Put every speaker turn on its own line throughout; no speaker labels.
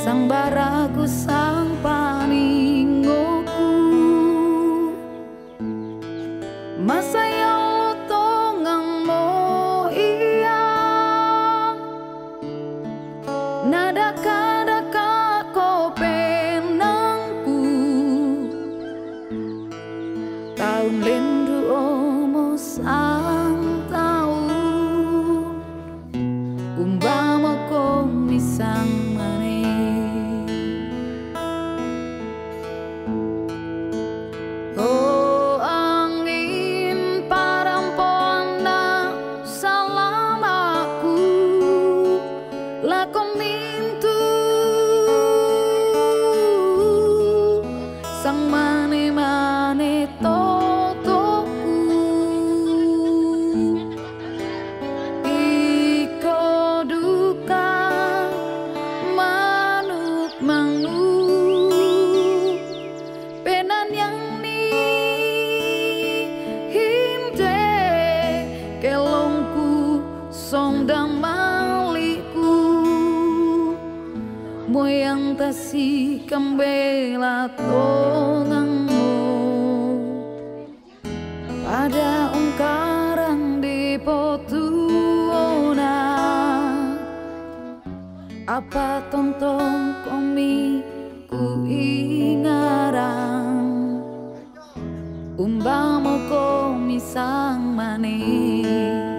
sang baraku sang paningoku masaya lo tongang mo iya nada kada ko penangku tahun lendu omo sang tahun umbama ko misang sang mane-mane totoku iko duka manuk manuk penan yang ni hinte kelongku song damaliku moyang tasi kembela tongangmu pada ungkarang di potuona apa tonton komi ku ingarang umbamo komi sang manis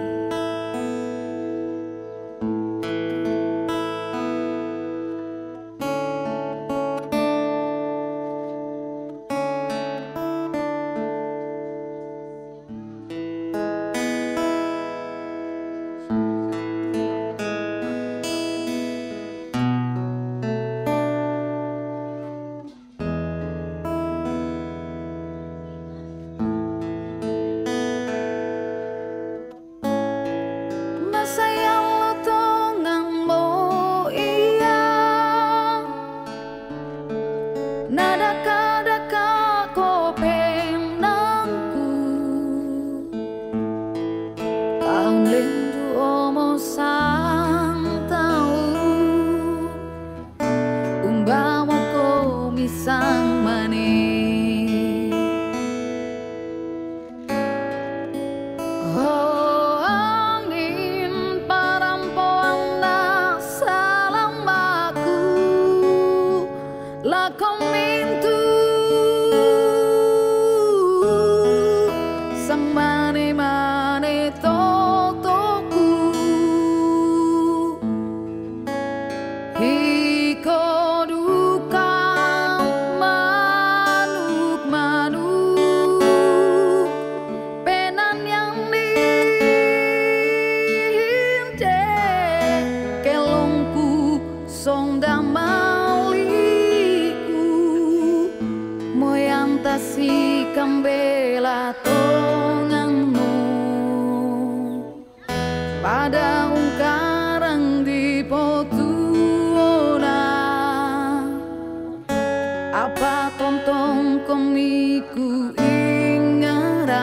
sang manis oh angin parampoana salamaku lakon mintu sang mane-mane totoku iko song damaliku moyang tasi kambela tongangmu pada ungkarang di potuona apa tonton komiku ingarang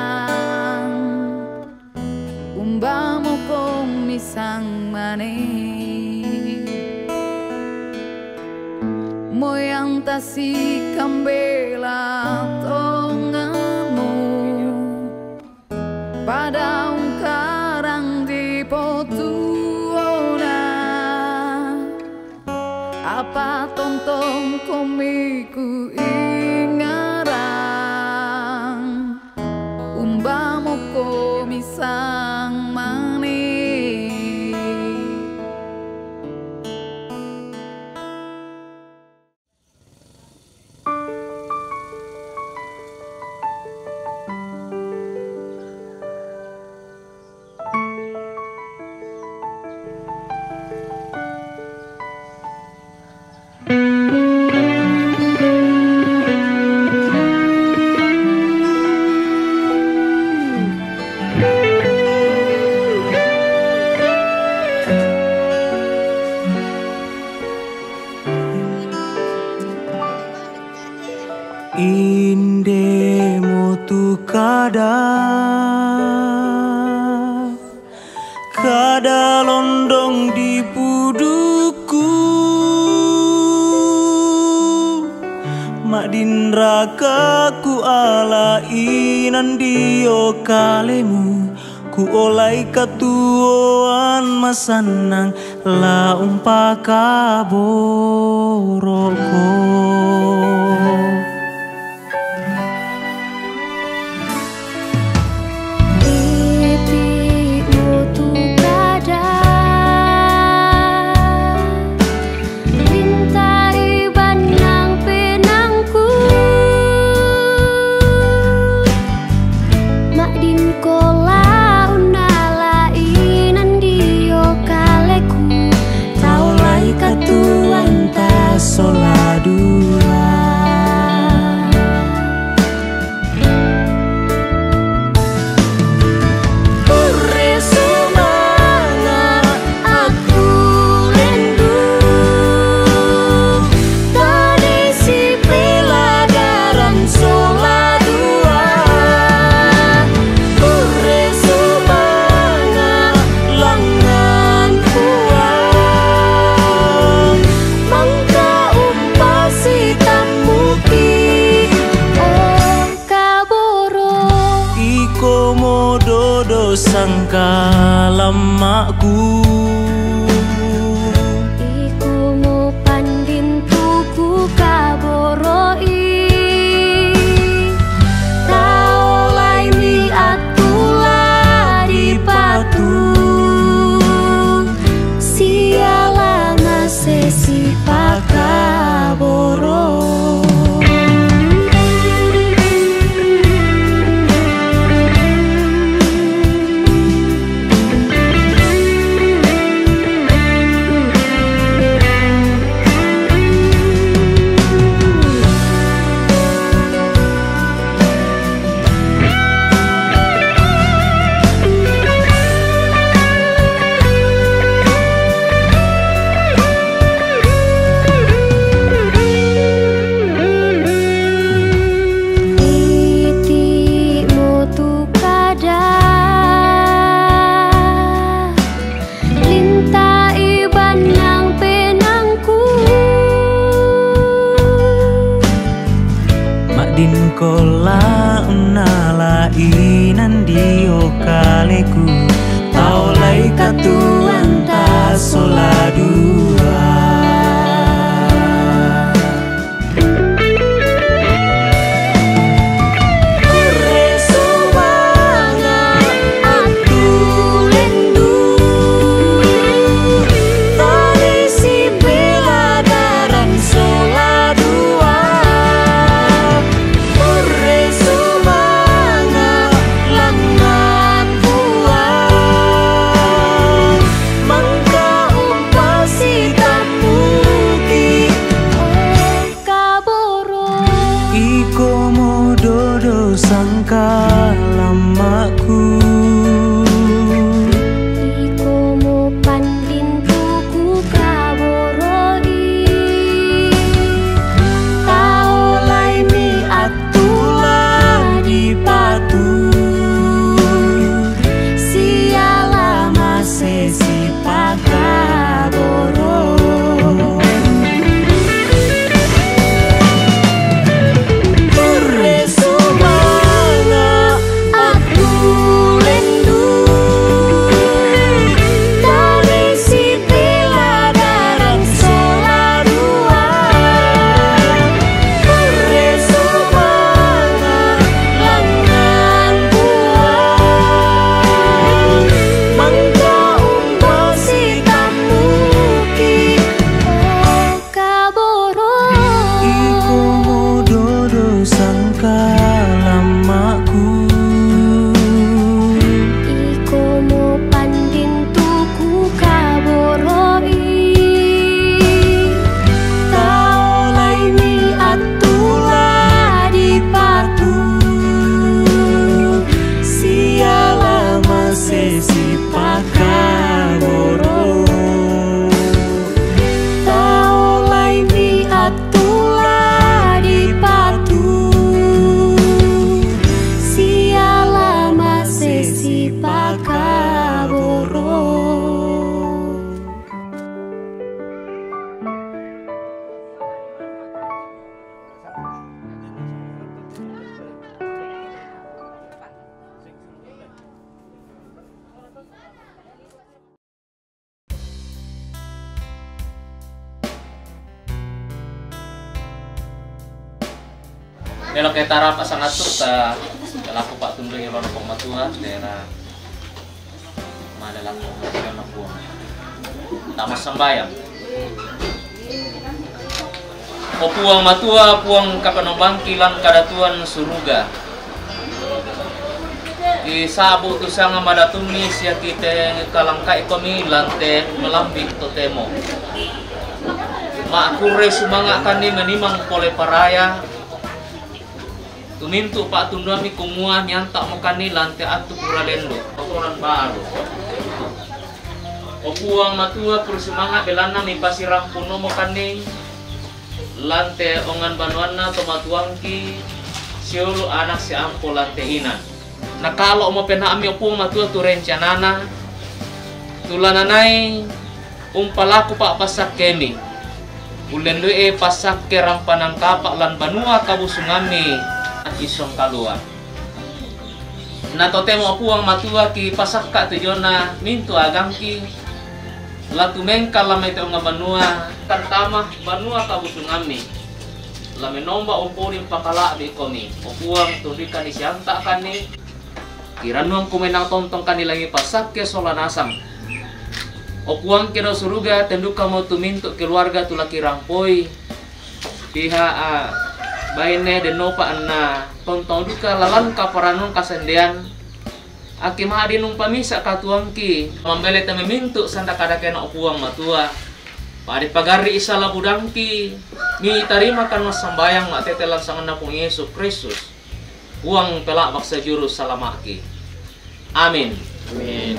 umbamo komi sang manis moyang tasi kambela tonganmu pada ungkarang di potuona apa tonton komiku ingarang umbamo komi sang manis
Inde mutu kada londong di puduku mak dindra ku alai nandio kalemu ku olai katuoan masanang la umpaka boroko. Sangka lamaku
iku mo pandin tuku kaboroi tau laini atula di patu siala ngasesi pakaboro.
Din kola unala inan dio kaleku tau lai katuan ta sola dua.
Si
Melo ketara pasangatur ta laku pak tundu yang lono pong matua daerah madalang pong na puang tamas sambayang o puang matua puang kapanobangkilan kadatuan suruga di sabu tu sanga madatumi siya kita kalangkai kami lante melambik totemo makure sumanga kani menimang pole paraya tumintu pak tundami kumua nyantak mokani lante atu kuralendo kotoran baru opuang matua kursimanga belana mi pasirang puno mokani lante ongan banuana tomatuangki siulu anak si ampo lante ina na kalau mo penami opuang matua tu rencanana tulananai umpalaku pak pasak kemi ulen lue pasak kerang panang kapak lan banua kabusungami isong kalua na totemo puang matua ki pasak ka tujona mintu agangki latu mengkal lama itu nga banua kantama banua kabusungami lame nomba umpurin pakala di komi opuang tundika ni sianta kani kiranuang kumenang tontong kanilangi pasak ke solanasam opuang kira suruga tenduka mau tumintu keluarga tulaki rampoi pihak baine denopa anna tontong duka lalan kaparanong kasendean aki mahadi nung pamisa katuangki mambele teme mintu sanda kada kena opuang matua padi pagari isa labudangki mi tarima kan mas sambayang mak tetelan sangan pung Yesus Kristus uang pelak baksa juru salamaki amin amin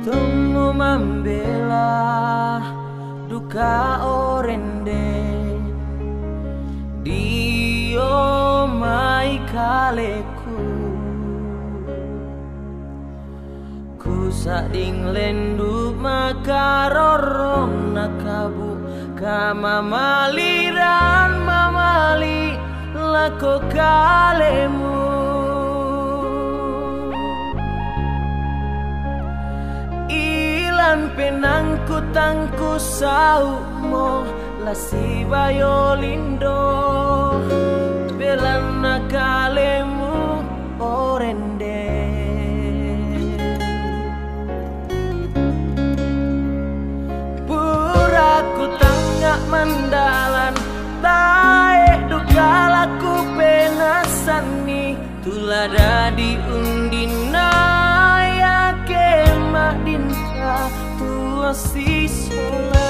Temu membela duka orende dio mai kaleku ku sading lendu makarorong nakabu kama maliran mamali lako kalemu penangku tangku sau mo lasi bayolindo belana kalemu orende puraku tangga mandalan tae dukalaku penasani tulada di undina ya kemak dinta tua si sola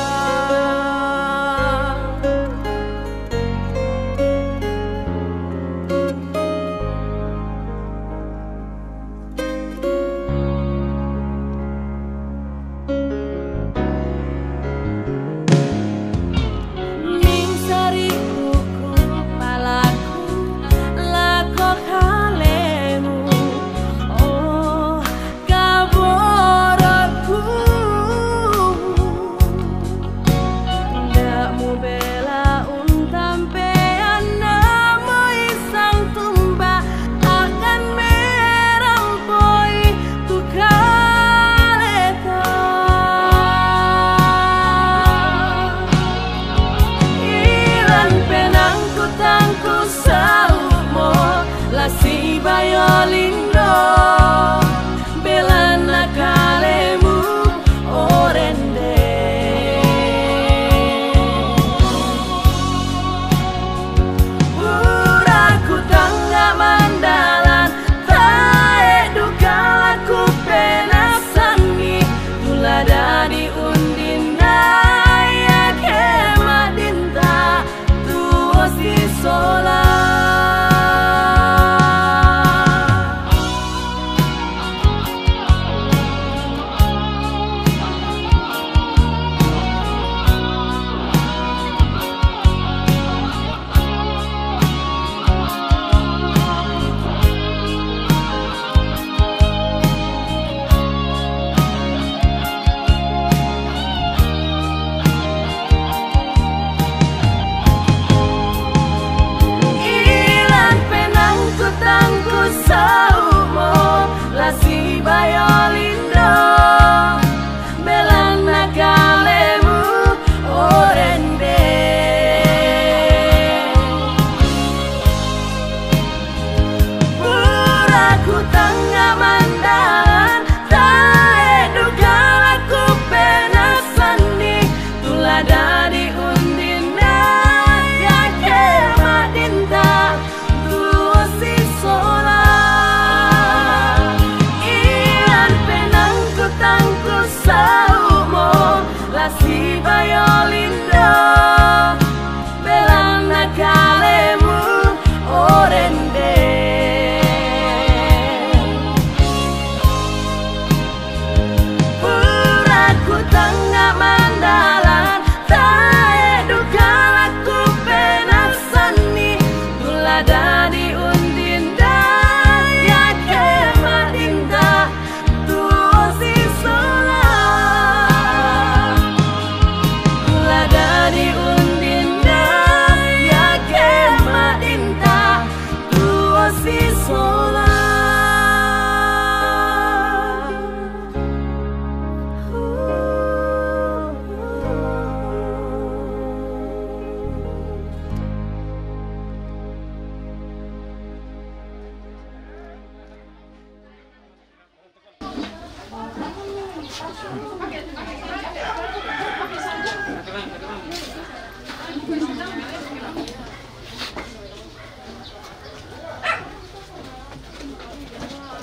si sola.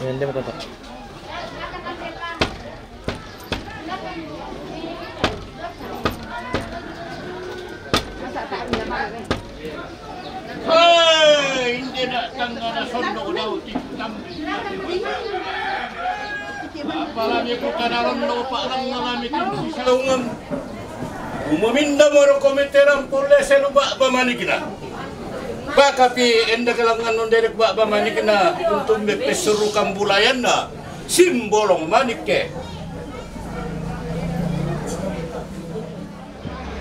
Hindi mo tatak.
Hey, hindi na tangga na sondo daw tiktam. Apalagi ko kanaron no pa lang ngalami tin silungan. Umaminda mo ro komiteran pulle seluba bamanigna. Bakapi enda kalangan non derek ba bamanigna untuk mepesuru kambulayan na simbolong manike.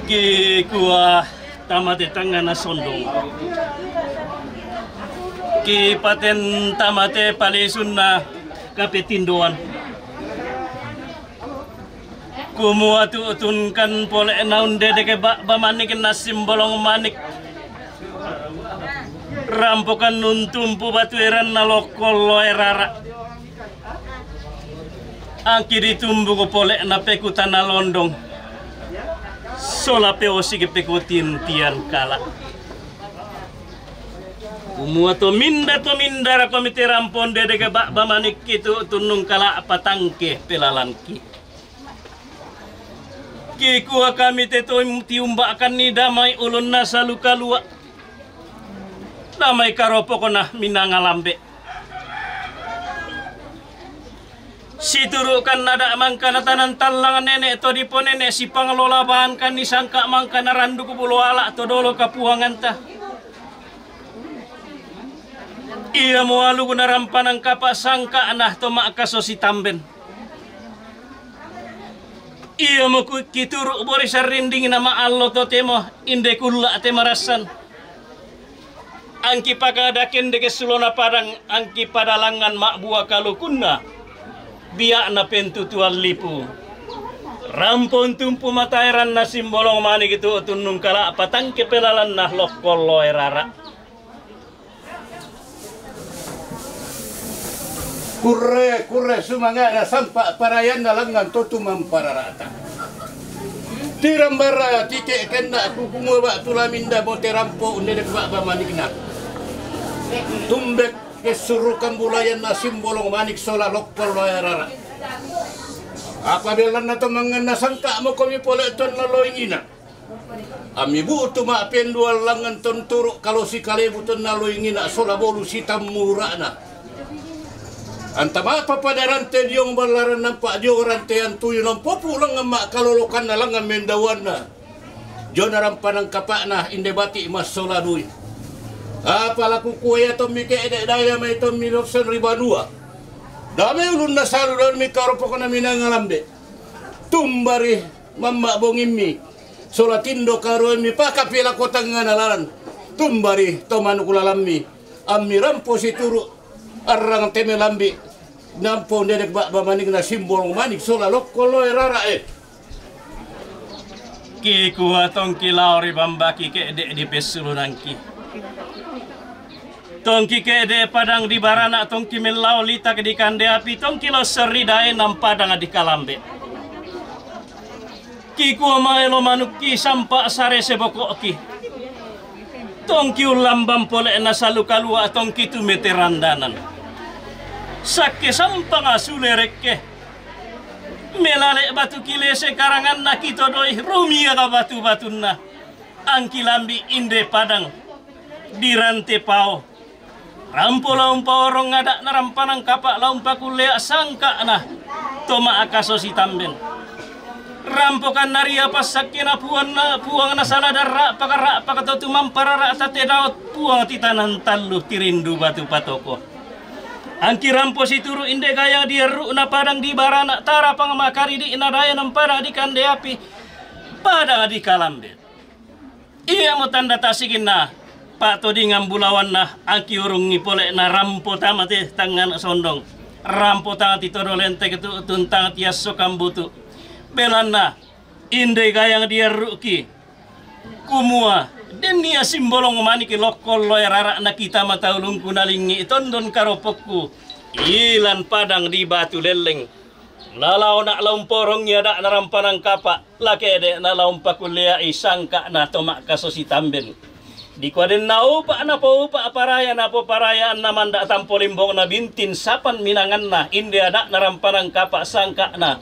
Ki kuah tamate tangana sondong. Ki paten tamate palisunna kapetindoan. Kumua tutunkan pole naun dedeke ba manik na simbolong manik. Rampokan nuntumpu batueran na lokolo erara. Angki ditumbu ko pole na pekutan na londong. Sola peo sige pekutin tian kala. Umua to mindara komite rampon dedeke ba manik itu tunung kala patangke pelalanki. Ki kuah kami teto tiumbakan ni damai ulun nasa luka lua. Damai karopo kona minangalambe. Siturukan nada mangkana tanan talangan nenek to di nenek si pangelola bahan kan disangka mangkana randu ku pulau ala to dolo kapuangan ta. Ia mualu guna rampanang kapa sangka anah to makaso si tamben. Ia mo kituru borisar rinding nama allo to temo inde kulla te marasan. Angki pakadaken deke sulona padang angki padalangan mak buah kalukunna. Biak na pentu tual lipu. Rampon tumpu matairan na simbolong mani gitu tunung kala patang kepelalan nah lokolo erara.
Kurre sumanga na sampa parayan na langan totumam pararata. Tirambara tike kena kukumwa tulaminda bote rampo unde ba manikna. Tumbek kesurukan bulayan na simbolong manik sola lokol loyarara. Apabila na tamangan na sangka mo kami pole ton na loingina. Ami buto maapen dual langan ton turuk kalau si kalebuton na loingina sola bolu sitam mura na. Antama papadarante diong balaran nampak diong rantean tuyo ng populang nga makalolokan na lang ang mendawan na. Diyon narampan ang kapak na indebati mas soladuy. Pala kukuya to mi kede daya may to mi lokson ribanua. Dami ulun na salu don mi karopo ko na minangalambe. Tumbari mamma bongimmi. Solatindo karuan mi pakapila kotang nganalan. Tumbari to manukulalammi. Ammi rampo si turu arang temelambi. Nampo nedek ba manik na simbol manik sola lokolo erara
Ki kuha tong kilauri bambaki kede di pesulunangki. Tongki kede padang di barana tongki melau lita ke di kande api tongki lo seridae nam padang di kalambe. Ki kuha maelo manuki sampa sare sebokoki. Tongki ulambam pole na salu kalua tongki tu meterandanan. Sakke sampang asulereke. Melale batu kilese karangan na kito doi rumia ka batu-batun na. Angki lambi inde padang dirante pao. Rampo laumpa orang ngadak na rampanang kapak laumpa kulea sangka na toma akaso si tamben. Rampo kan naria pasakke na puang na saladara pakara pakatotu mamparara tate daot puang titanan talu tirindu batu patoko. Angki rampo si turu inde gaya dieru na padang di barana tara pangamakari di inadaya ng padang di kande api padang di kalambe. Iya mo tanda tasikin na Pak to di ngambulawan na aki urung ngipole na rampo tamate tangan sondong. Rampo tangan titoro lente ketu tuntang tiaso kambutu. Belan na inde gayang dia ruki. Kumua den nia simbolong mani ki lokol loy rara na kita mata ulungku nalingi itondon karopokku. Ilan padang di batu leleng. Nalaw na laumporong niya da narampanang kapa. Lakede na laumpa kuliah isangka na tomak kasosi tamben. Di kuadin na upa na po upa aparaya na po parayaan naman da tampolimbong na bintin sapan minangan na India da narampanang kapa sangka na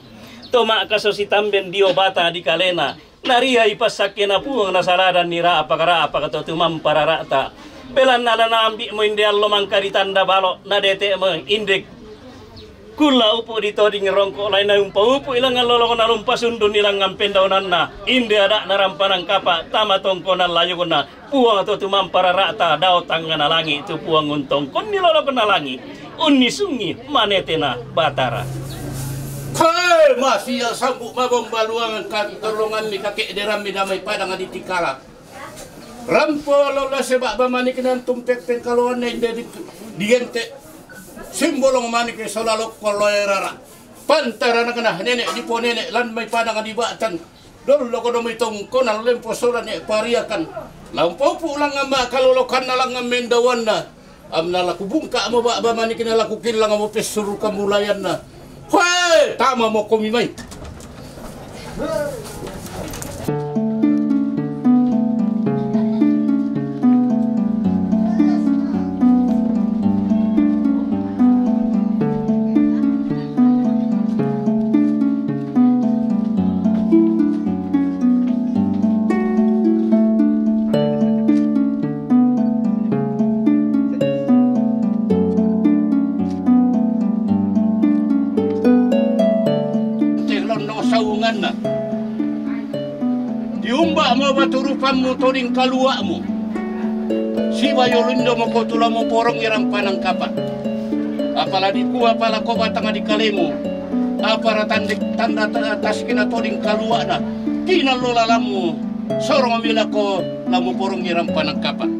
tomak kasosi tamben dio bata di kalena. Nariha ipasake na puang nasaladan nira apakara apakato tumam pararata. Pelan na ambi mo India lomang karitanda balo na dete mo indik. Kula upo dito di ngerongko lain na umpa upo ilang ngalolong na lumpa sundun ilang ngampendaunan na India ada narampanang kapa tama tongko na layo na puang atau tumam para rata daw tangan na langi itu puang untong kon nilolong na langi unisungi manetena batara.
Kai masih yang sanggup mabong baluangan terlongan mi kakek deram mi damai padang adi tikala. Rampo lola sebab bamani kenan tumpek pengkaluan inde di gente. Simbolong manik ni solalok koloy rara. Pantara na kana nenek di po nenek lan may padang adibatan. Dolo ko do may tongko na lempo sola ni pariakan. Lampo po lang nga kalolokan na lang nga mendawan na. Am nalaku bungka mo ba manik na laku kilang mo pesuru kamulayan na. Hoy, tama mo kumimay. Na. Diumba mo baturupan mo toring kaluwa mo. Siwa yolundo mo ko tula mo porong irang panang kapat. Apala di kuwa pala ko batang di kalemo. Apara tanda atas kina toring kaluwa na. Kinalola lamu sorong amila ko lamu porong irang panang kapat.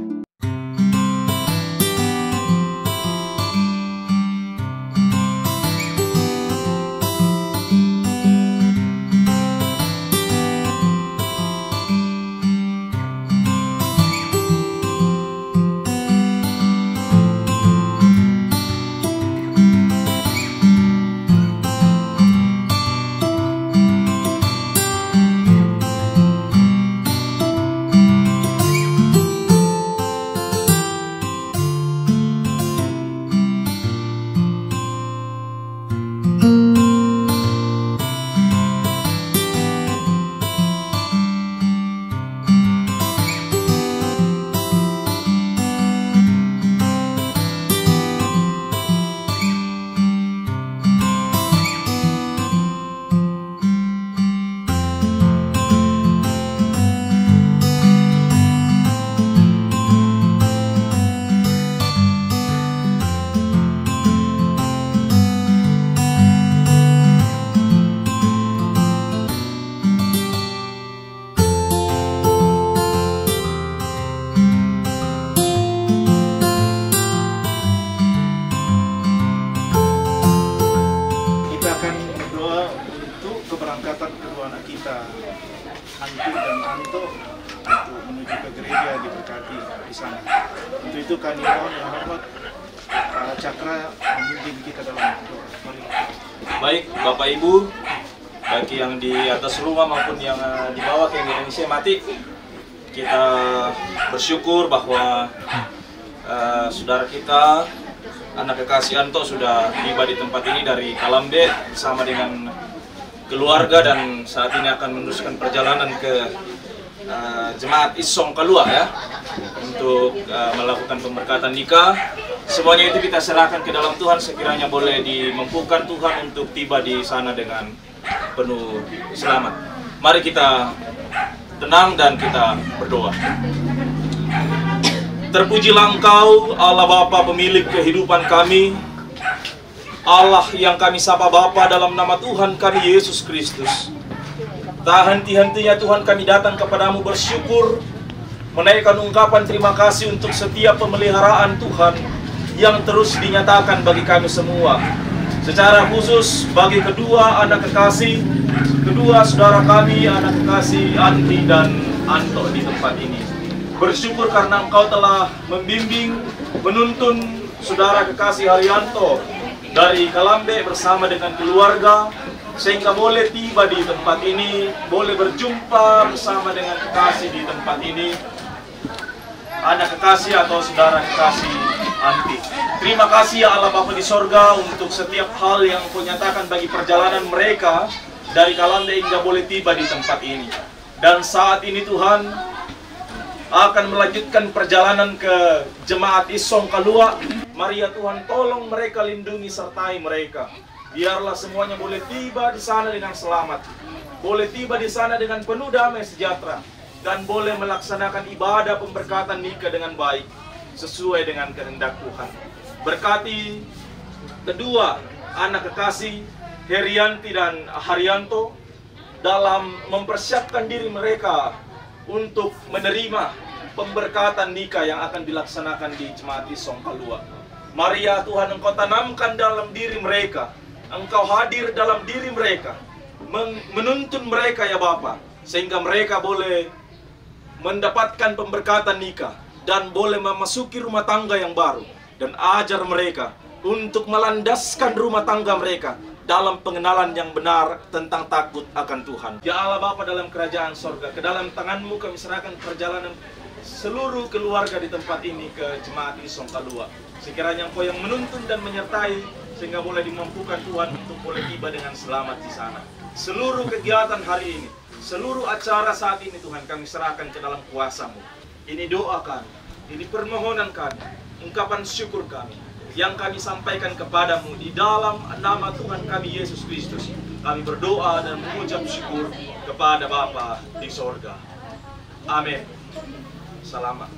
keberangkatan kedua anak kita, Antu dan Anto, untuk menuju ke gereja diberkati di sana. Untuk itu kami mohon yang hormat Cakra memimpin kita dalam doa. Mari.
Baik, Bapak Ibu, bagi yang di atas rumah maupun yang di bawah yang Indonesia mati, kita bersyukur bahwa saudara kita, anak kekasih Anto sudah tiba di tempat ini dari Kalambe bersama dengan keluarga dan saat ini akan meneruskan perjalanan ke Jemaat Isong Kalua ya untuk melakukan pemberkatan nikah. Semuanya itu kita serahkan ke dalam Tuhan, sekiranya boleh dimampukan Tuhan untuk tiba di sana dengan penuh selamat. Mari kita tenang dan kita berdoa. Terpujilah Engkau, Allah Bapa pemilik kehidupan kami, Allah yang kami sapa Bapa dalam nama Tuhan kami Yesus Kristus. Tak henti-hentinya Tuhan kami datang kepadamu bersyukur menaikkan ungkapan terima kasih untuk setiap pemeliharaan Tuhan yang terus dinyatakan bagi kami semua. Secara khusus bagi kedua anak kekasih, kedua saudara kami, anak kekasih Anti dan Anto di tempat ini. Bersyukur karena Engkau telah membimbing, menuntun saudara kekasih Haryanto dari Kalambe bersama dengan keluarga, sehingga boleh tiba di tempat ini, boleh berjumpa bersama dengan kekasih di tempat ini, anak kekasih atau saudara kekasih Anti. Terima kasih ya Allah Bapa di sorga untuk setiap hal yang Kau nyatakan bagi perjalanan mereka dari Kalambe hingga boleh tiba di tempat ini. Dan saat ini Tuhan akan melanjutkan perjalanan ke jemaat Isong Kalua. Mari ya Tuhan, tolong mereka, lindungi sertai mereka. Biarlah semuanya boleh tiba di sana dengan selamat, boleh tiba di sana dengan penuh damai sejahtera, dan boleh melaksanakan ibadah pemberkatan nikah dengan baik sesuai dengan kehendak Tuhan. Berkati kedua anak kekasih Herianti dan Haryanto dalam mempersiapkan diri mereka untuk menerima pemberkatan nikah yang akan dilaksanakan di Jemaat Isong Kalua. Mari ya Tuhan, Engkau tanamkan dalam diri mereka, Engkau hadir dalam diri mereka, menuntun mereka ya Bapa, sehingga mereka boleh mendapatkan pemberkatan nikah dan boleh memasuki rumah tangga yang baru. Dan ajar mereka untuk melandaskan rumah tangga mereka dalam pengenalan yang benar tentang takut akan Tuhan. Ya Allah Bapa dalam kerajaan sorga, ke dalam tangan-Mu kami serahkan perjalanan seluruh keluarga di tempat ini ke Jemaat Isong Kalua. Sekiranya Engkau yang menuntun dan menyertai, sehingga boleh dimampukan Tuhan untuk boleh tiba dengan selamat di sana. Seluruh kegiatan hari ini, seluruh acara saat ini Tuhan kami serahkan ke dalam kuasa-Mu. Ini doa kami, ini permohonan kami, ungkapan syukur kami yang kami sampaikan kepadamu di dalam nama Tuhan kami Yesus Kristus. Kami berdoa dan mengucap syukur kepada Bapa di sorga. Amin. Selamat.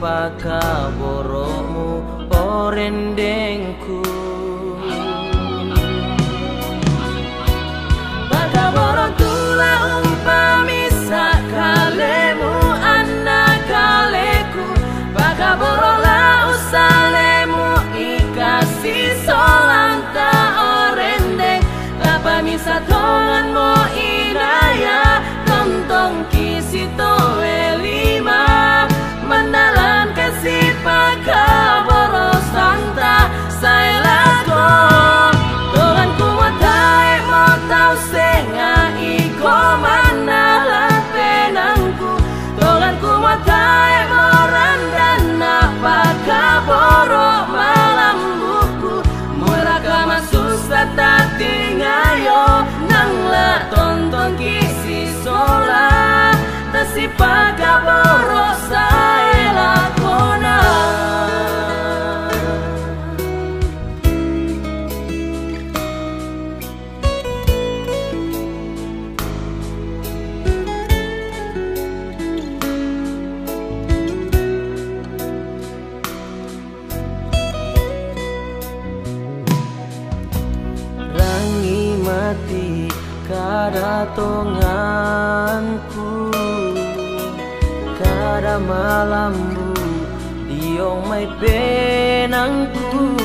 Pakaboromu orendengku,
Pakaboro tula umpamisa kalemu anak kaleku, Pakaboro la usalemu ikasi solanta orendeng, lapamisa tongan mo inaya tontong kisito elima. Mandalan kasih Pakaboro santa saya lago Tuhan kuatai mau tau senga iko mandalan penangku Tuhan kuatai mau randana Pakaboro malam buku muraka masuk tati ngayo nangla tonton kisi sola tasi Pakaboro saya lakona.
rangi mati kadatonganku, kada malammu iyong may penangku.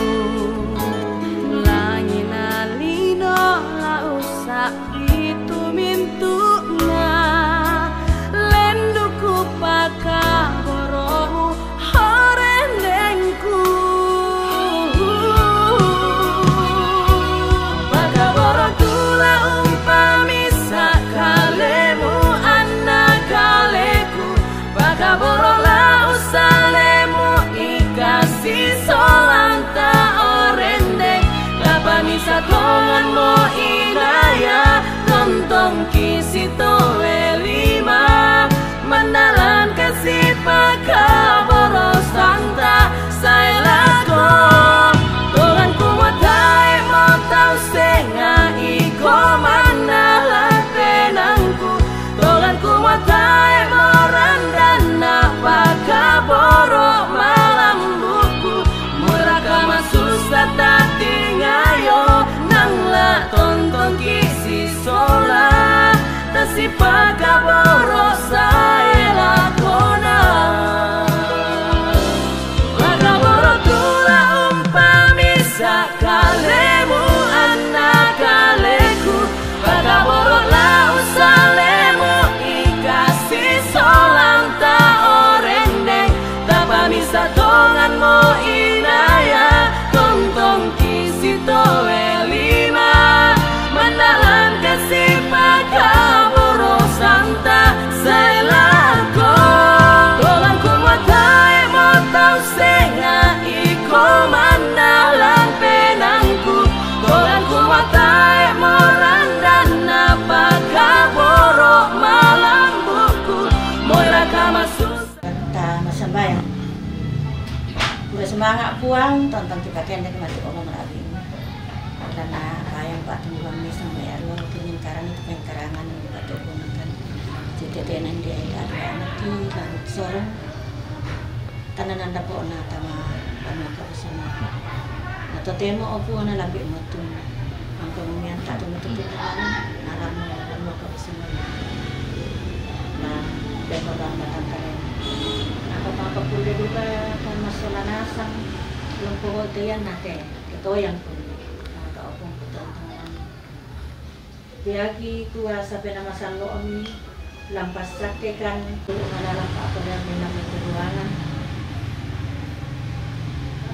Langit na lino lausa itu mintu na lenduku pakaboromu horendengku. Pakaboro tula umpami sakalemu anak kaleku. Pakaboro lausalemu ikasih solanta orendeng. Kapamisa tongan mo inaya tontong kisito elima mandalan kasih pakaboro santa saelako. Tongan kumatai mo tau senga iko mandalan penangku. Tongan kumatai mo randana pakaboro malam buku. Murakama susah tati ngayo nangla tonton kisi sola tasi pakaboro saela kona. Pakaboro tula umpami sakalemu anak kaleku. Pakaboro lausalemu ikasih solanta orendeng. Tapamisa tongan mo inaya tontong kisito elima mandalan kasih pakaboro santa saelako. Tongan kumatai mo tau senga iko mandalan penangku. Tongan kumatai mo randana pakaboro malam buku. Moira kama susah
ta masambayang. Udah semangat puang tonton kita kendek mati omong merabi. Karena bayang pak tungguang ni sampai arwah kinin karang itu pengkarangan yang batu gunakan. Jadi tenan dia ada anak di lalu sorong. Tanan anda po na tama ano ka sama. Nato temo opo na labi mo tu. Ang pamumyan ta tumututukan alam mo ano ka sama. Na demo bang datang karen. Napapapapuli juga kan masalah nasang belum pokok itu yang nate itu yang pun kaopong ketontonan biagi kuasa penamasan lo omi lampas sakekan dalam apa yang minami keruangan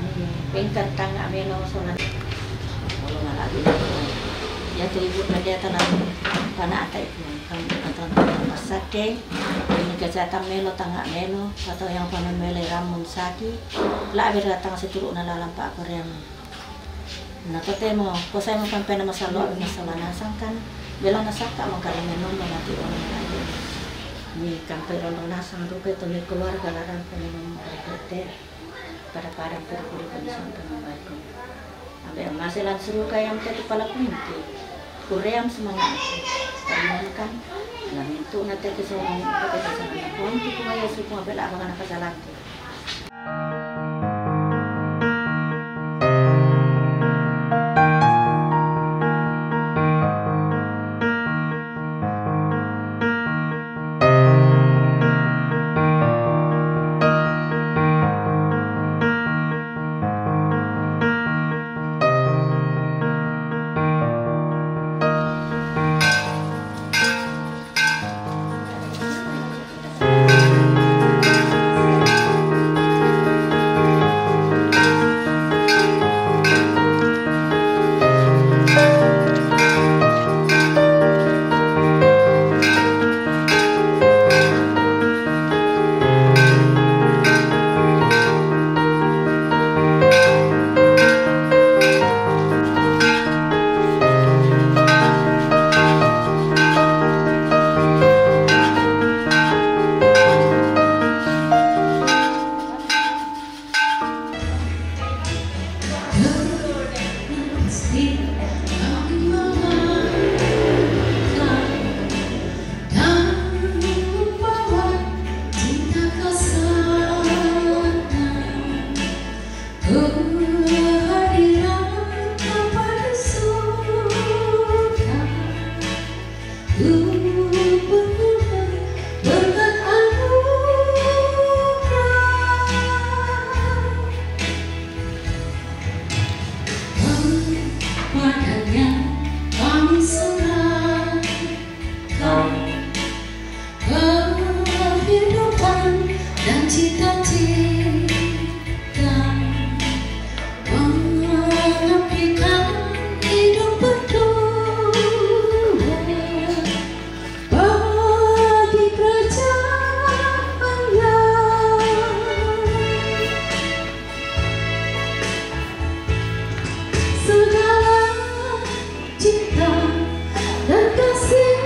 ini pengkat tangga meno solan kalau nggak lagi ya tuh ibu nadia tanam panah atai pun kamu tonton masake ini kejahatan melo tangga melo atau yang panen mele ramun saki lah berdatang seturuk na lalampa koream na temo ko saya mo pampen masalo masalah nasangkan bela nasaka makaremenon mati orang lain ni kamperon nasang rupe to ni keluarga larang penenon marete pada parang perkuri kondisi pembaikon abe masalah seru kayam tete pala kunti koream semangat karena kan nah itu nanti kesombong kita sama kunti kumaya semua bela abangan kasalan.
Padanya kami serahkan kehidupan dan cita-cita, mengabdikan hidup berdua bagi kerajaan-Nya. Segala cinta dan kasih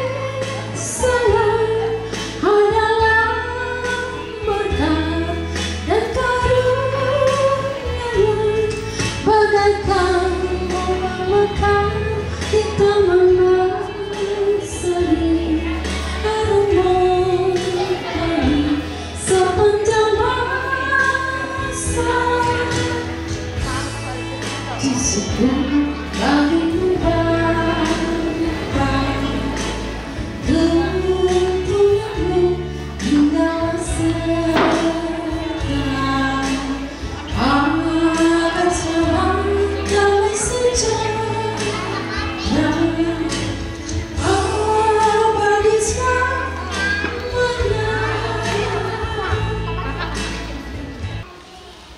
sayang adalah berkat dan karunia-Nya, bagaikan mekar di taman berseri, aroma wangi sepanjang masa. Di sebelah bagimu Bapa, ketuhanmu hingga sekarang, agar selalu damai sejahtera abadi selamanya.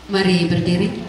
Mari berdiri.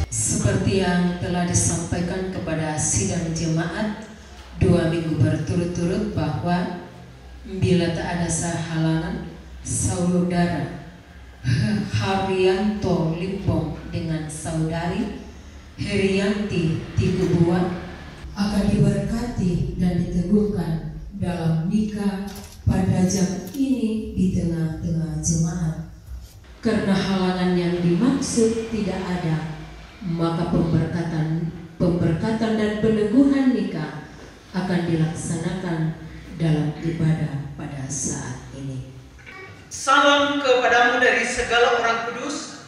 Seperti yang telah disampaikan kepada sidang jemaat 2 minggu berturut-turut bahwa bila tak ada halangan, saudara Haryanto Limbong dengan saudari Herianti Tikubuan akan diberkati dan diteguhkan dalam nikah pada jam ini di tengah-tengah jemaat. Karena halangan yang dimaksud tidak ada, maka pemberkatan dan peneguhan nikah akan dilaksanakan dalam ibadah pada saat ini.
Salam kepadamu dari segala orang kudus,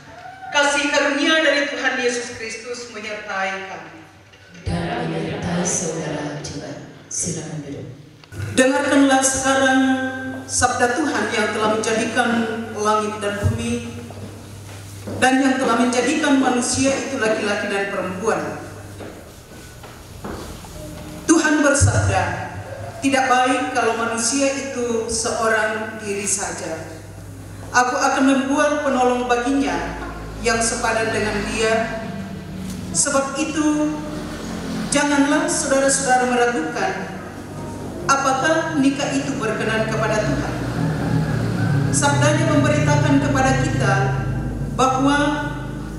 kasih karunia dari Tuhan Yesus Kristus menyertai kami.
Dan menyertai saudara juga. Silakan duduk.
Dengarkanlah sekarang sabda Tuhan yang telah menjadikan langit dan bumi, dan yang telah menjadikan manusia itu laki-laki dan perempuan. Tuhan bersabda, tidak baik kalau manusia itu seorang diri saja. Aku akan membuat penolong baginya yang sepadan dengan dia. Sebab itu, janganlah saudara-saudara meragukan apakah nikah itu berkenan kepada Tuhan. Sabdanya memberitakan kepada kita bahwa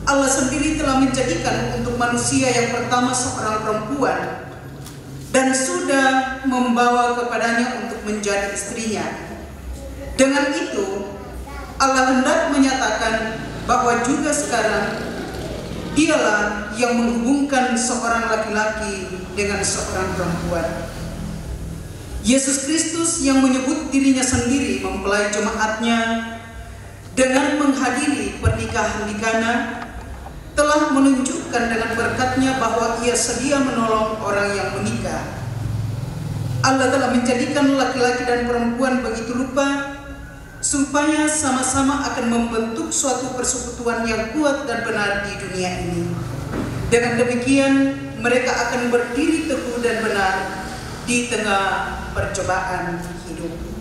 Allah sendiri telah menjadikan untuk manusia yang pertama seorang perempuan, dan sudah membawa kepadanya untuk menjadi istrinya. Dengan itu, Allah hendak menyatakan bahwa juga sekarang dialah yang menghubungkan seorang laki-laki dengan seorang perempuan. Yesus Kristus yang menyebut dirinya sendiri mempelai jemaatnya dengan menghadiri pernikahan di Kana telah menunjukkan dengan berkatnya bahwa ia sedia menolong orang yang menikah. Allah telah menjadikan laki-laki dan perempuan begitu rupa supaya sama-sama akan membentuk suatu persekutuan yang kuat dan benar di dunia ini. Dengan demikian mereka akan berdiri teguh dan benar di tengah percobaan hidup.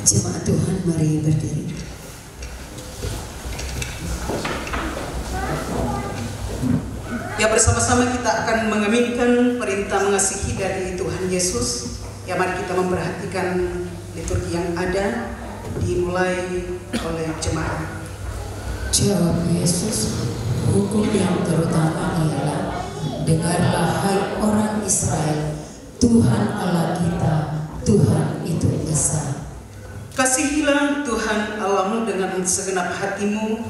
Jemaat Tuhan, mari berdiri.
Ya, bersama-sama kita akan mengaminkan perintah mengasihi dari Tuhan Yesus. Ya, mari kita memperhatikan liturgi yang ada, dimulai oleh jemaat.
Jawab Yesus, hukum yang terutama ialah, dengarlah hai orang Israel, Tuhan Allah kita, Tuhan itu esa.
Kasihilah Tuhan Allahmu dengan segenap hatimu,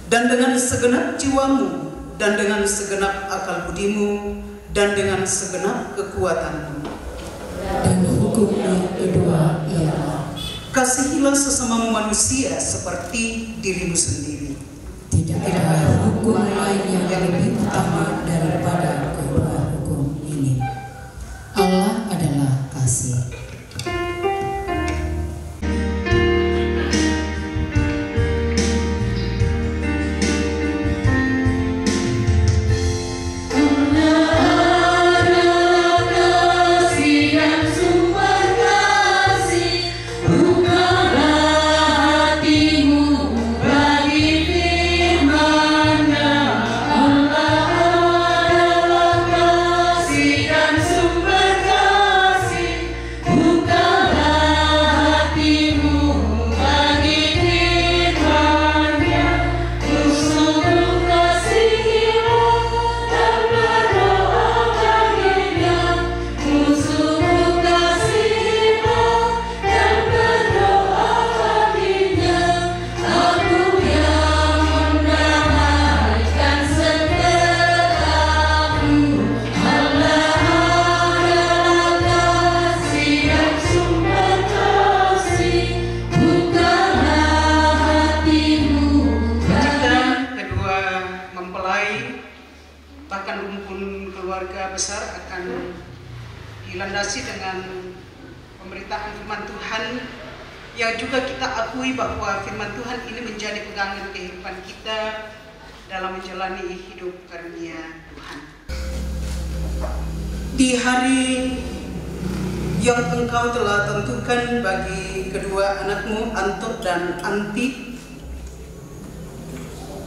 dan dengan segenap jiwamu, dan dengan segenap akal budimu, dan dengan segenap kekuatanmu.
Dan hukum yang kedua ialah,
kasihilah sesamamu manusia seperti dirimu sendiri.
Tidak ada hukum lain yang lebih utama daripada kedua hukum ini. Allah adalah kasih.
Bahkan rumpun keluarga besar akan dilandasi dengan pemberitaan firman Tuhan, yang juga kita akui bahwa firman Tuhan ini menjadi pegangan kehidupan kita dalam menjalani hidup karunia Tuhan. Di hari yang Engkau telah tentukan bagi kedua anakmu, Anto dan Anti,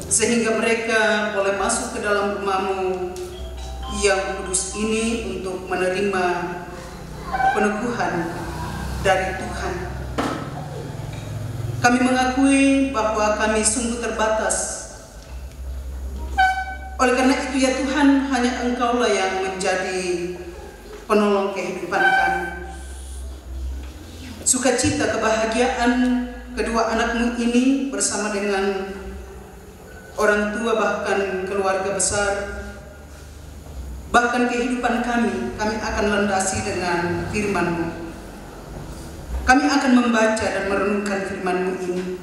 sehingga mereka boleh masuk ke dalam rumahmu yang kudus ini untuk menerima peneguhan dari Tuhan. Kami mengakui bahwa kami sungguh terbatas. Oleh karena itu ya Tuhan, hanya Engkaulah yang menjadi penolong kehidupan kami. Sukacita kebahagiaan kedua anakmu ini bersama dengan orang tua bahkan keluarga besar Bahkan kehidupan kami akan landasi dengan firman-Mu. Kami akan membaca dan merenungkan firman-Mu ini.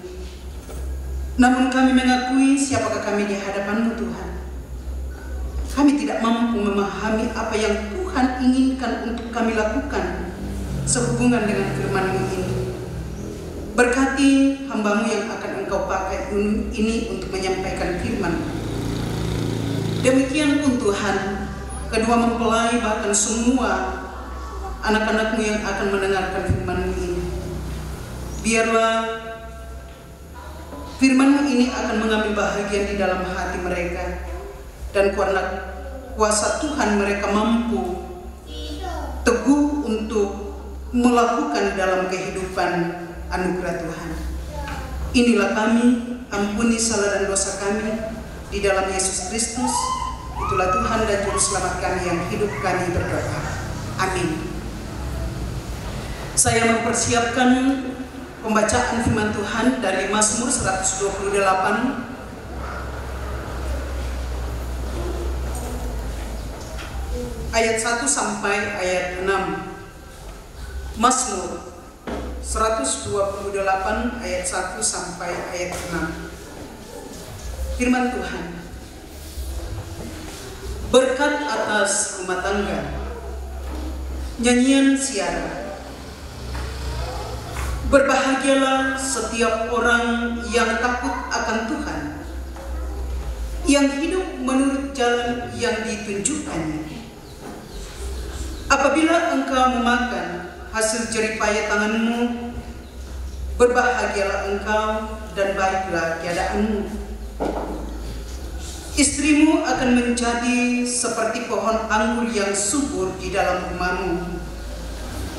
Namun kami mengakui siapakah kami di hadapan-Mu, Tuhan. Kami tidak mampu memahami apa yang Tuhan inginkan untuk kami lakukan sehubungan dengan firman-Mu ini. Berkati hamba-Mu yang akan Engkau pakai ini untuk menyampaikan firman-Mu. Demikian pun Tuhan, kedua mempelai bahkan semua anak-anak-Mu yang akan mendengarkan firman-Mu ini. Biarlah firman-Mu ini akan mengambil bahagian di dalam hati mereka, dan karena kuasa Tuhan mereka mampu teguh untuk melakukan dalam kehidupan anugerah Tuhan. Inilah kami, ampuni salah dan dosa kami di dalam Yesus Kristus. Itulah Tuhan dan Juru Selamat kami yang hidup, kami berdoa. Amin. Saya mempersiapkan pembacaan firman Tuhan dari Mazmur 128 ayat 1 sampai ayat 6. Mazmur 128 ayat 1 sampai ayat 6. Firman Tuhan. Berkat atas rumah tangga. Nyanyian siara. Berbahagialah setiap orang yang takut akan Tuhan, yang hidup menurut jalan yang ditunjukkannya. Apabila engkau memakan hasil jeripaya tanganmu, berbahagialah engkau dan baiklah keadaanmu. Istrimu akan menjadi seperti pohon anggur yang subur di dalam rumahmu.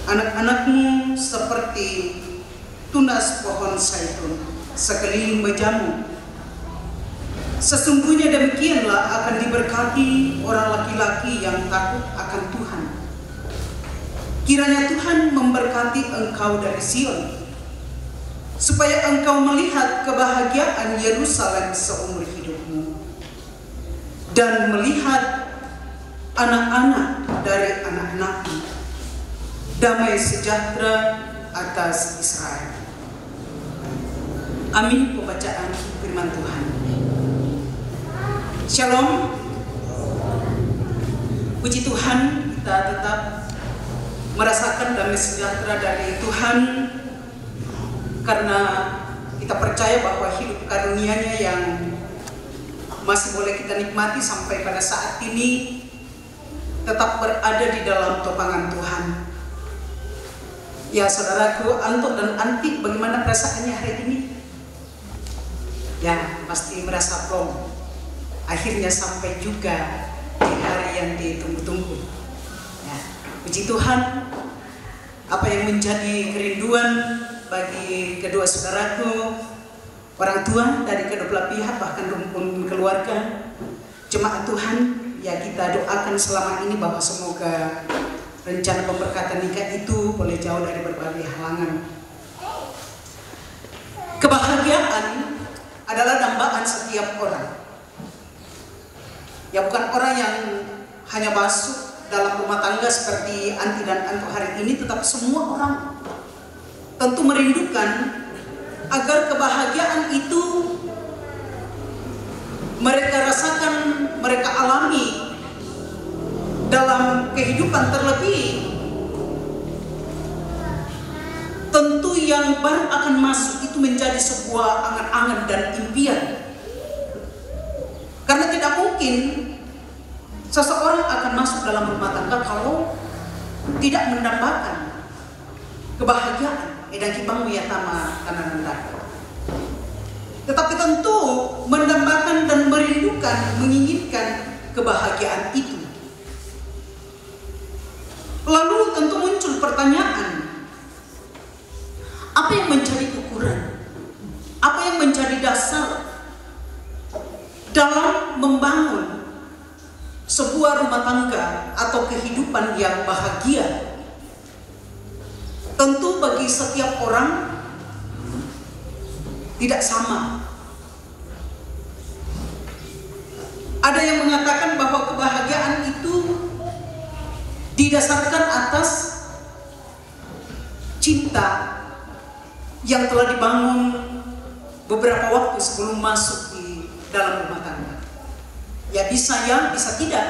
Anak-anakmu seperti tunas pohon zaitun sekeliling mejamu. Sesungguhnya demikianlah akan diberkati orang laki-laki yang takut akan Tuhan. Kiranya Tuhan memberkati engkau dari Sion, supaya engkau melihat kebahagiaan Yerusalem seumur hidupmu, dan melihat anak-anak dari anak-anakmu, damai sejahtera atas Israel. Amin. Pembacaan firman Tuhan. Shalom. Puji Tuhan, kita tetap merasakan damai sejahtera dari Tuhan karena kita percaya bahwa hidup karunia-Nya yang masih boleh kita nikmati sampai pada saat ini tetap berada di dalam topangan Tuhan. Ya saudaraku, Anto dan Anti, bagaimana perasaannya hari ini? Ya, pasti merasa plong. Akhirnya sampai juga di hari yang ditunggu-tunggu. Ya, puji Tuhan, apa yang menjadi kerinduan bagi kedua saudaraku, orang tua dari kedua belah pihak, bahkan rumpun keluarga, jemaat Tuhan, ya kita doakan selama ini bahwa semoga rencana pemberkatan nikah itu boleh jauh dari berbagai halangan. Kebahagiaan adalah dambaan setiap orang. Ya bukan orang yang hanya masuk dalam rumah tangga seperti Anti dan Anto hari ini, tetapi semua orang tentu merindukan agar kebahagiaan itu mereka rasakan, mereka alami dalam kehidupan, terlebih tentu yang baru akan masuk itu menjadi sebuah angan-angan dan impian. Karena tidak mungkin seseorang akan masuk dalam rumah tangga kalau tidak mendapatkan kebahagiaan. Edang kibang miyatama tanah rendah. Tetapi tentu mendambakan dan merindukan, menginginkan kebahagiaan itu. Lalu tentu muncul pertanyaan, apa yang menjadi ukuran? Apa yang menjadi dasar dalam membangun sebuah rumah tangga atau kehidupan yang bahagia? Tentu bagi setiap orang tidak sama. Ada yang mengatakan bahwa kebahagiaan itu didasarkan atas cinta yang telah dibangun beberapa waktu sebelum masuk di dalam rumah tangga. Ya bisa ya, bisa tidak.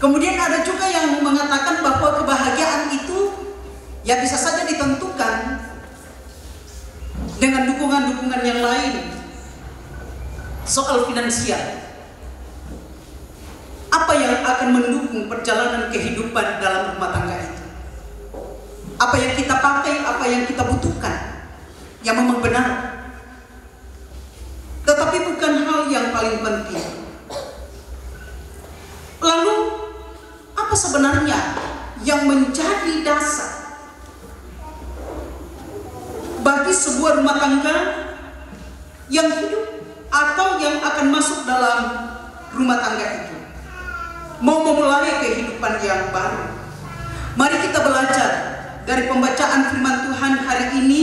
Kemudian ada juga yang mengatakan bahwa kebahagiaan itu ya bisa saja ditentukan dengan dukungan-dukungan yang lain. Soal finansial, apa yang akan mendukung perjalanan kehidupan dalam rumah tangga itu? Apa yang kita pakai, apa yang kita butuhkan, yang memang benar. Tetapi bukan hal yang paling penting. Lalu, apa sebenarnya yang menjadi dasar bagi sebuah rumah tangga yang hidup atau yang akan masuk dalam rumah tangga itu, mau memulai kehidupan yang baru? Mari kita belajar dari pembacaan firman Tuhan hari ini.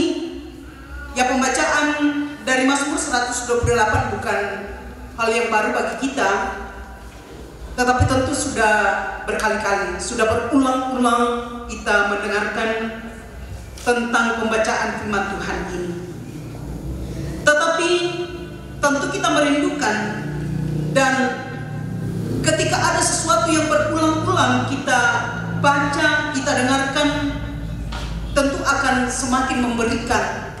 Ya, pembacaan dari Mazmur 128 bukan hal yang baru bagi kita, tetapi tentu sudah berkali-kali, sudah berulang-ulang kita mendengarkan tentang pembacaan firman Tuhan ini. Tetapi tentu kita merindukan, dan ketika ada sesuatu yang berulang-ulang kita baca, kita dengarkan, tentu akan semakin memberikan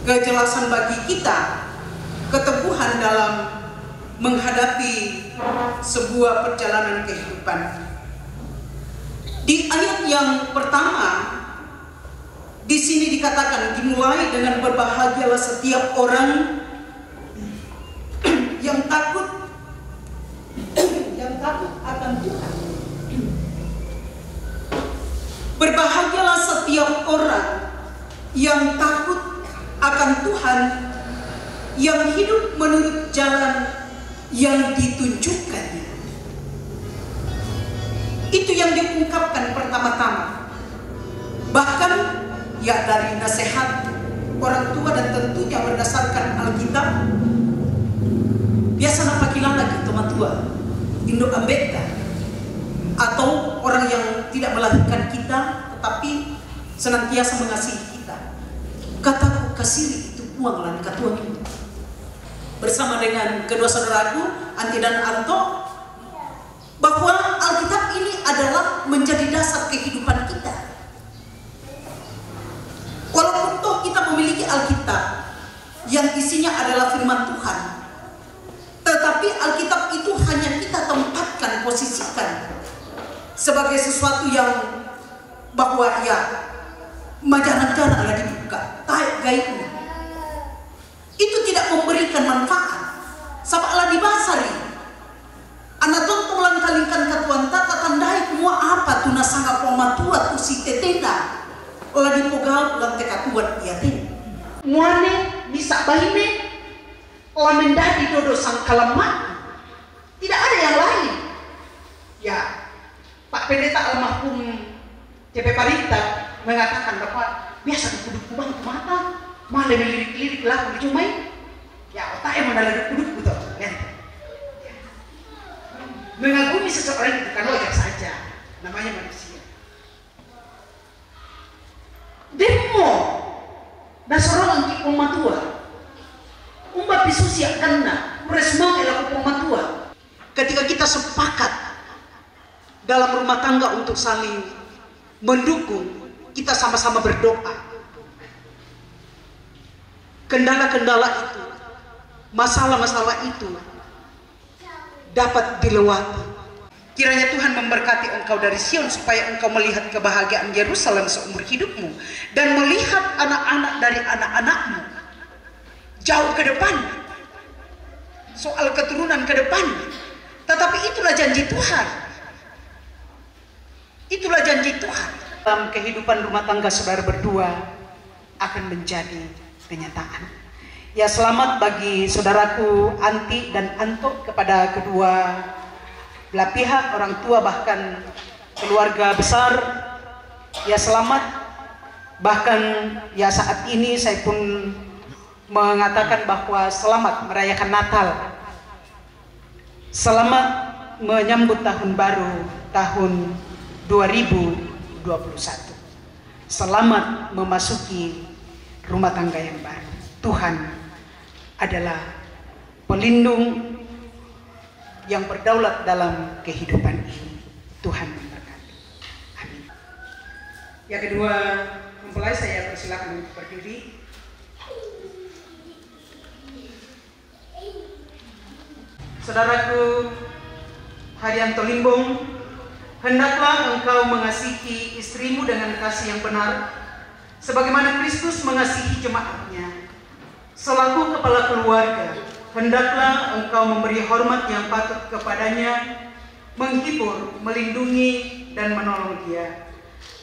kejelasan bagi kita, keteguhan dalam menghadapi sebuah perjalanan kehidupan. Di ayat yang pertama, di sini dikatakan, dimulai dengan berbahagialah setiap orang yang takut akan Tuhan. Berbahagialah setiap orang yang takut akan Tuhan, yang hidup menurut jalan yang ditunjukkannya. Itu yang diungkapkan pertama-tama. Bahkan ya dari nasihat orang tua dan tentunya berdasarkan Alkitab. Biasa nampakila lagi teman tua Indo Ambeka, atau orang yang tidak melahirkan kita tetapi senantiasa mengasihi kita. Kataku kasih itu uang lan katuan itu. Bersama dengan kedua saudaraku Anti dan Anto, bahwa Alkitab ini adalah menjadi dasar kehidupan kita. Walaupun toh kita memiliki Alkitab yang isinya adalah firman Tuhan, tetapi Alkitab itu hanya kita tempatkan, posisikan sebagai sesuatu yang bahwa ya majalah-majalah lah dibuka, taik gaibnya. Itu tidak memberikan manfaat. Sabaklah dibasari. Anak tonton lang kalingkan katuan tata tandai semua apa tu nasanga pematua tu si tetena. Olah dipogal lang tekatuan iya ten. Muane bisa bahine. Olah mendadi dodo sang kalamat. Tidak ada yang lain. Ya, Pak Pendeta almarhum CP Parita mengatakan bahwa biasa duduk kubang ke mata, malah melirik-lirik laku dicumai. Ya, otaknya mana duduk betul, kan? Mengagumi seseorang itu kan wajar saja, namanya manusia. Demo, nasorong angki pematua, umbat pisusia karena resmong elaku pematua. Ketika kita sepakat dalam rumah tangga untuk saling mendukung, kita sama-sama berdoa. Kendala-kendala itu, masalah-masalah itu dapat dilewati. Kiranya Tuhan memberkati engkau dari Sion supaya engkau melihat kebahagiaan Yerusalem seumur hidupmu dan melihat anak-anak dari anak-anakmu jauh ke depan, soal keturunan ke depan. Tetapi itulah janji Tuhan. Itulah janji Tuhan. Dalam kehidupan rumah tangga saudara berdua akan menjadi kenyataan. Ya, selamat bagi saudaraku Anti dan Anto, kepada kedua belah pihak, orang tua bahkan keluarga besar. Ya, selamat. Bahkan ya saat ini saya pun mengatakan bahwa selamat merayakan Natal. Selamat menyambut tahun baru tahun 2021. Selamat memasuki rumah tangga yang baru. Tuhan adalah pelindung yang berdaulat dalam kehidupan ini. Tuhan memberkati. Amin. Yang kedua, mempelai saya persilakan untuk berdiri. Saudaraku Haryanto Limbong, hendaklah engkau mengasihi istrimu dengan kasih yang benar, sebagaimana Kristus mengasihi jemaatnya. Selaku kepala keluarga, hendaklah engkau memberi hormat yang patut kepadanya, menghibur, melindungi, dan menolong dia.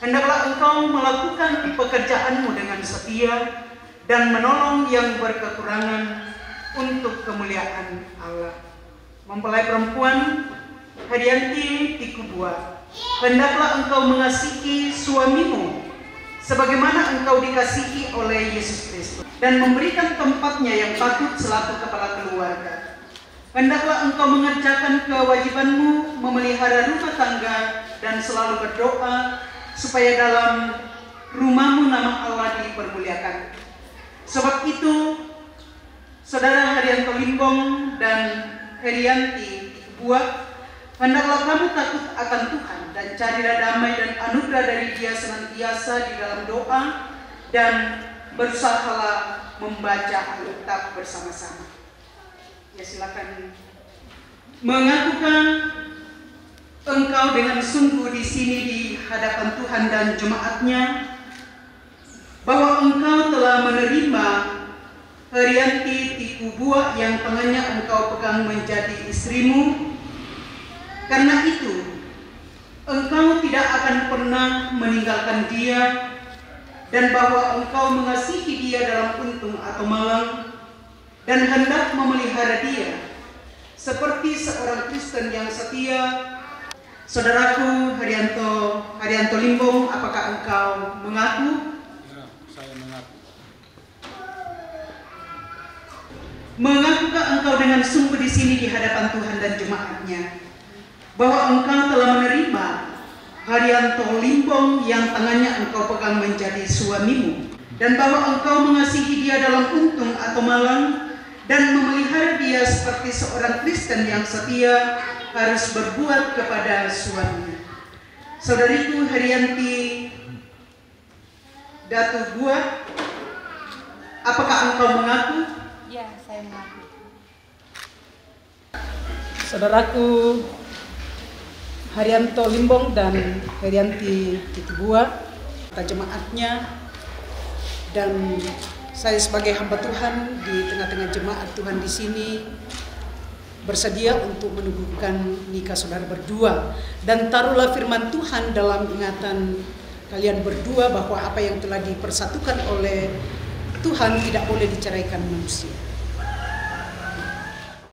Hendaklah engkau melakukan pekerjaanmu dengan setia dan menolong yang berkekurangan untuk kemuliaan Allah. Mempelai perempuan Haryanti Tikubua, hendaklah engkau mengasihi suamimu sebagaimana engkau dikasihi oleh Yesus Kristus dan memberikan tempatnya yang patut selaku kepala keluarga. Hendaklah engkau mengerjakan kewajibanmu memelihara rumah tangga dan selalu berdoa supaya dalam rumahmu nama Allah dipermuliakan. Sebab itu, Saudara Haryanto Limbong dan Haryanti Tikubua, hendaklah kamu takut akan Tuhan dan carilah damai dan anugerah dari Dia senantiasa di dalam doa, dan berusahalah membaca Alkitab bersama-sama. Ya, silakan. Mengakukah engkau dengan sungguh di sini di hadapan Tuhan dan jemaatnya bahwa engkau telah menerima Haryanti Tikubua yang tangannya engkau pegang menjadi istrimu? Karena itu, engkau tidak akan pernah meninggalkan dia, dan bahwa engkau mengasihi dia dalam untung atau malang, dan hendak memelihara dia seperti seorang Kristen yang setia. Saudaraku Haryanto Limbong, apakah engkau mengaku?
Ya, saya mengaku.
Mengakukah engkau dengan sungguh di sini di hadapan Tuhan dan jemaatnya bahwa engkau telah menerima Haryanto Limbong yang tangannya engkau pegang menjadi suamimu, dan bahwa engkau mengasihi dia dalam untung atau malang, dan memelihara dia seperti seorang Kristen yang setia harus berbuat kepada suaminya? Saudariku Haryanti Datu Buah, apakah engkau mengaku?
Ya, saya mengaku.
Saudaraku Haryanto Limbong dan Haryanti Tikubua, jemaatnya, dan saya sebagai hamba Tuhan di tengah-tengah jemaat Tuhan di sini bersedia untuk meneguhkan nikah saudara berdua, dan taruhlah firman Tuhan dalam ingatan kalian berdua bahwa apa yang telah dipersatukan oleh Tuhan tidak boleh diceraikan manusia.